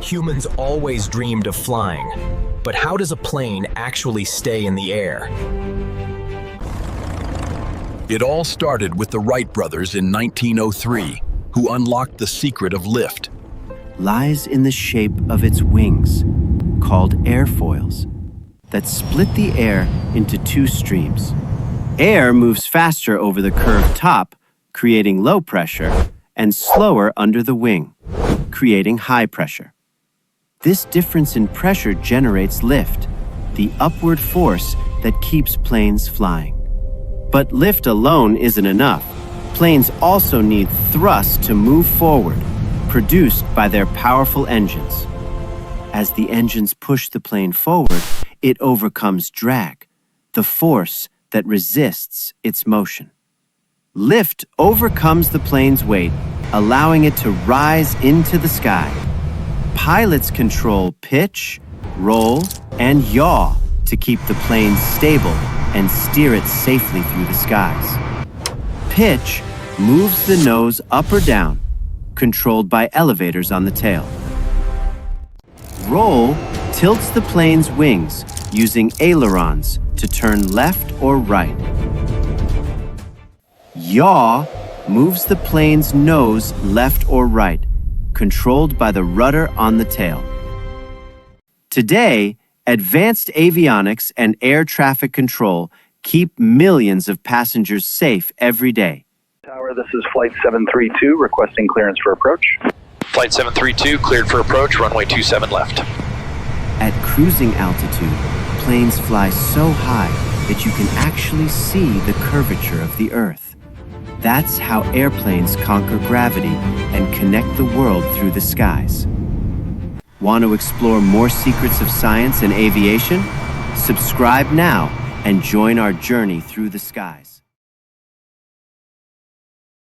Humans always dreamed of flying, but how does a plane actually stay in the air? It all started with the Wright brothers in 1903, who unlocked the secret of lift. Lies in the shape of its wings, called airfoils, that split the air into two streams. Air moves faster over the curved top, creating low pressure, and slower under the wing, creating high pressure. This difference in pressure generates lift, the upward force that keeps planes flying. But lift alone isn't enough. Planes also need thrust to move forward, produced by their powerful engines. As the engines push the plane forward, it overcomes drag, the force that resists its motion. Lift overcomes the plane's weight, allowing it to rise into the sky. Pilots control pitch, roll, and yaw to keep the plane stable and steer it safely through the skies. Pitch moves the nose up or down, controlled by elevators on the tail. Roll tilts the plane's wings using ailerons to turn left or right. Yaw moves the plane's nose left or right, controlled by the rudder on the tail. Today, advanced avionics and air traffic control keep millions of passengers safe every day. Tower, this is Flight 732, requesting clearance for approach. Flight 732, cleared for approach, runway 27 left. At cruising altitude, planes fly so high that you can actually see the curvature of the Earth. That's how airplanes conquer gravity and connect the world through the skies. Want to explore more secrets of science and aviation? Subscribe now and join our journey through the skies.